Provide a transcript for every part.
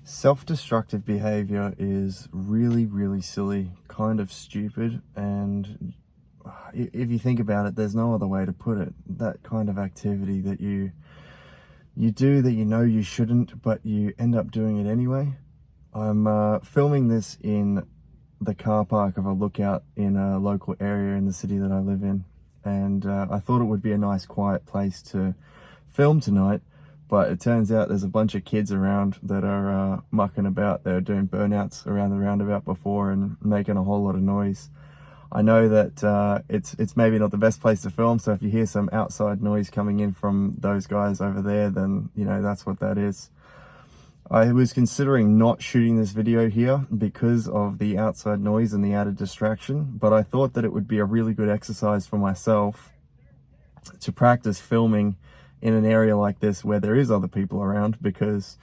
Self-destructive behavior is really, really silly, kind of stupid, and if you think about it, there's no other way to put it. That kind of activity that you do that you know you shouldn't, but you end up doing it anyway. I'm filming this in the car park of a lookout in a local area in the city that I live in, and I thought it would be a nice quiet place to film tonight. But it turns out there's a bunch of kids around that are mucking about. They're doing burnouts around the roundabout before and making a whole lot of noise. I know that it's maybe not the best place to film, so if you hear some outside noise coming in from those guys over there, then you know that's what that is. I was considering not shooting this video here because of the outside noise and the added distraction, but I thought that it would be a really good exercise for myself to practice filming in an area like this where there is other people around, because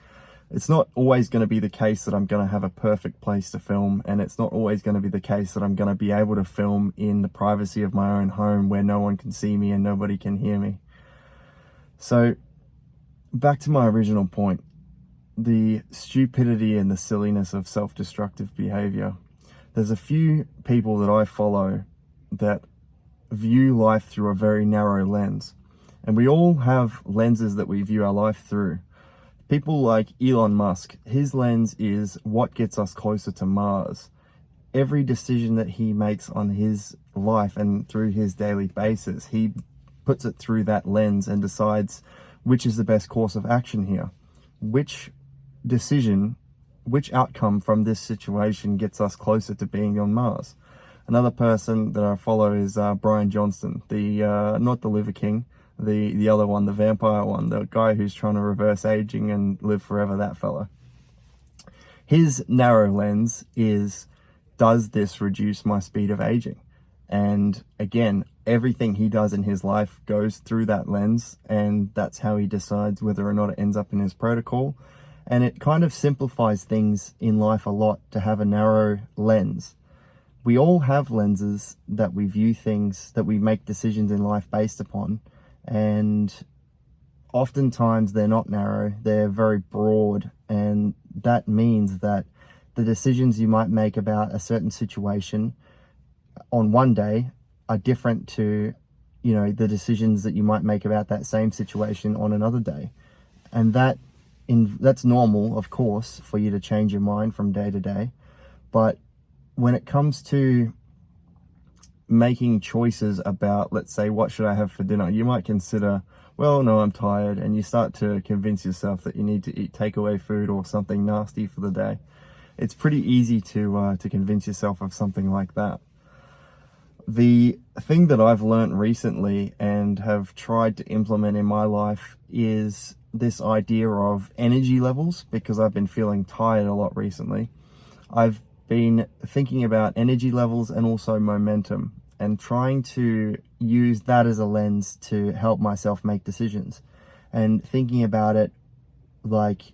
it's not always going to be the case that I'm going to have a perfect place to film, and it's not always going to be the case that I'm going to be able to film in the privacy of my own home where no one can see me and nobody can hear me. So back to my original point, the stupidity and the silliness of self-destructive behavior. There's a few people that I follow that view life through a very narrow lens. And we all have lenses that we view our life through. People like Elon Musk, his lens is what gets us closer to Mars. Every decision that he makes on his life and through his daily basis, he puts it through that lens and decides which is the best course of action here. Which decision, which outcome from this situation gets us closer to being on Mars. Another person that I follow is Brian Johnston, not the Liver King, the other one, the vampire one, the guy who's trying to reverse aging and live forever, that fella. His narrow lens is, does this reduce my speed of aging? And again, everything he does in his life goes through that lens, and that's how he decides whether or not it ends up in his protocol. And it kind of simplifies things in life a lot to have a narrow lens. We all have lenses that we view things, that we make decisions in life based upon. And oftentimes they're not narrow, they're very broad, and that means that the decisions you might make about a certain situation on one day are different to, you know, the decisions that you might make about that same situation on another day. And that's normal, of course, for you to change your mind from day to day. But when it comes to making choices about, let's say, what should I have for dinner, you might consider, well, no, I'm tired, and you start to convince yourself that you need to eat takeaway food or something nasty for the day. It's pretty easy to convince yourself of something like that. The thing that I've learned recently and have tried to implement in my life is this idea of energy levels, because I've been feeling tired a lot recently. I've been thinking about energy levels and also momentum, and trying to use that as a lens to help myself make decisions, and thinking about it like,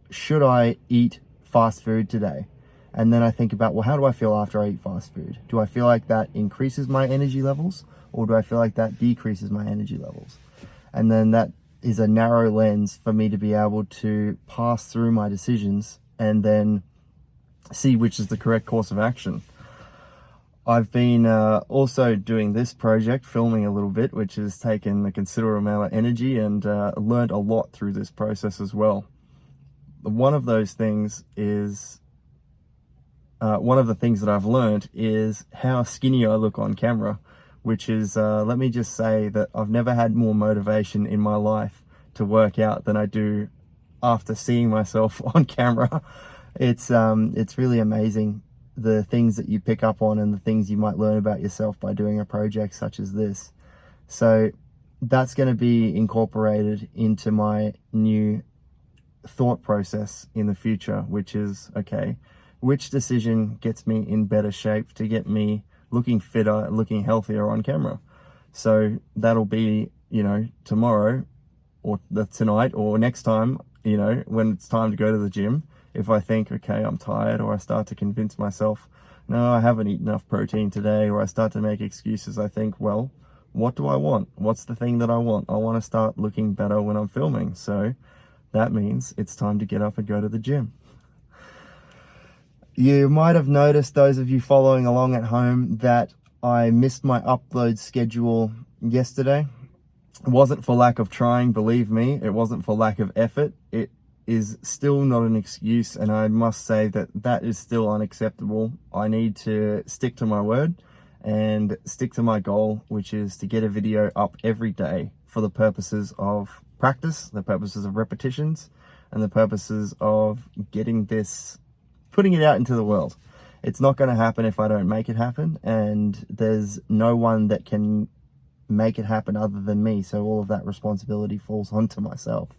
should I eat fast food today? And then I think about, well, how do I feel after I eat fast food? Do I feel like that increases my energy levels, or do I feel like that decreases my energy levels? And then that is a narrow lens for me to be able to pass through my decisions and then see which is the correct course of action. I've been also doing this project, filming a little bit, which has taken a considerable amount of energy, and learned a lot through this process as well. One of the things that I've learned is how skinny I look on camera, which is, let me just say that I've never had more motivation in my life to work out than I do after seeing myself on camera. It's really amazing, the things that you pick up on and the things you might learn about yourself by doing a project such as this. So that's going to be incorporated into my new thought process in the future, which is, okay, which decision gets me in better shape to get me looking fitter, looking healthier on camera? So that'll be, you know, tomorrow or tonight or next time, you know, when it's time to go to the gym. If I think, okay, I'm tired, or I start to convince myself, no, I haven't eaten enough protein today, or I start to make excuses, I think, well, what do I want? What's the thing that I want? I want to start looking better when I'm filming. So that means it's time to get up and go to the gym. You might have noticed, those of you following along at home, that I missed my upload schedule yesterday. It wasn't for lack of trying, believe me. It wasn't for lack of effort. It is still not an excuse, and I must say that that is still unacceptable. I need to stick to my word and stick to my goal, which is to get a video up every day for the purposes of practice, the purposes of repetitions, and the purposes of getting this, putting it out into the world. It's not going to happen if I don't make it happen, and there's no one that can make it happen other than me, so all of that responsibility falls onto myself.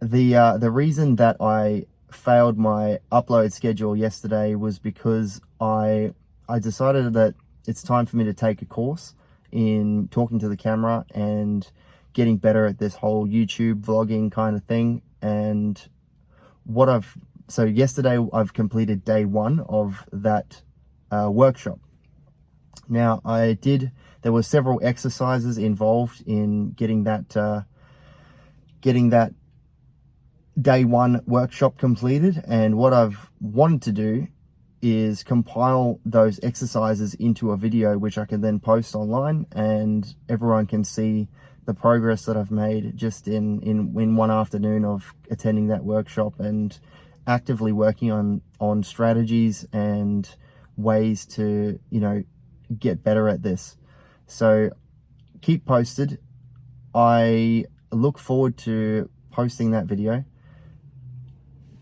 The reason that I failed my upload schedule yesterday was because I decided that it's time for me to take a course in talking to the camera and getting better at this whole YouTube vlogging kind of thing. And so yesterday I've completed day 1 of that workshop. Now there were several exercises involved in getting that day 1 workshop completed, and what I've wanted to do is compile those exercises into a video which I can then post online, and everyone can see the progress that I've made just in one afternoon of attending that workshop and actively working on strategies and ways to, get better at this. So keep posted. I look forward to posting that video.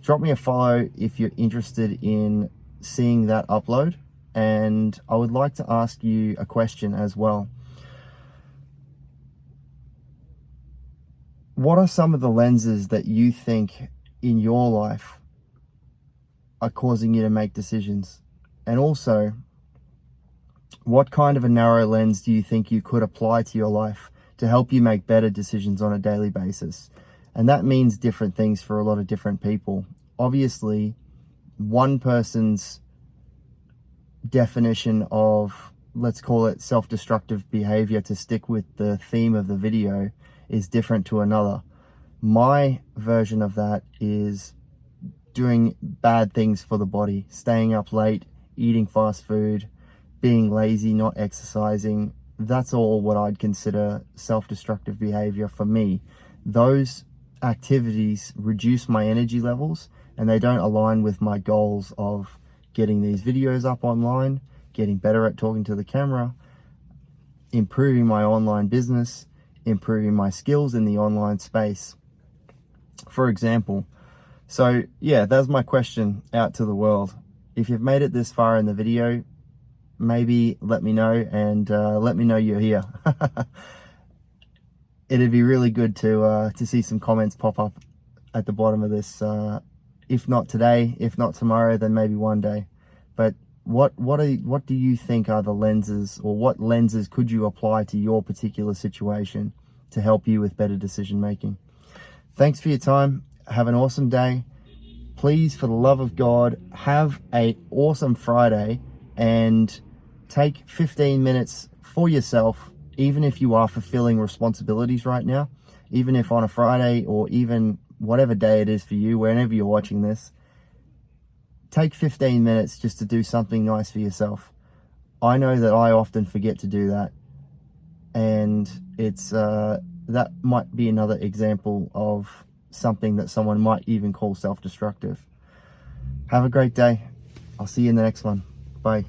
Drop me a follow if you're interested in seeing that upload. And I would like to ask you a question as well. What are some of the lenses that you think in your life are causing you to make decisions? And also, what kind of a narrow lens do you think you could apply to your life to help you make better decisions on a daily basis? And that means different things for a lot of different people. Obviously, one person's definition of, let's call it self-destructive behavior, to stick with the theme of the video, is different to another. My version of that is doing bad things for the body, staying up late, eating fast food, being lazy, not exercising. That's all what I'd consider self-destructive behavior for me. Those activities reduce my energy levels, and they don't align with my goals of getting these videos up online, getting better at talking to the camera, improving my online business, improving my skills in the online space, for example. So yeah, that's my question out to the world. If you've made it this far in the video, maybe let me know, and let me know you're here. It'd be really good to see some comments pop up at the bottom of this. If not today, if not tomorrow, then maybe one day. But what do you think are the lenses, or what lenses could you apply to your particular situation to help you with better decision making? Thanks for your time. Have an awesome day. Please, for the love of God, have an awesome Friday, and take 15 minutes for yourself, even if you are fulfilling responsibilities right now, even if on a Friday, or even whatever day it is for you, whenever you're watching this. Take 15 minutes just to do something nice for yourself. I know that I often forget to do that, and it's that might be another example of something that someone might even call self-destructive. Have a great day. I'll see you in the next one. Bye.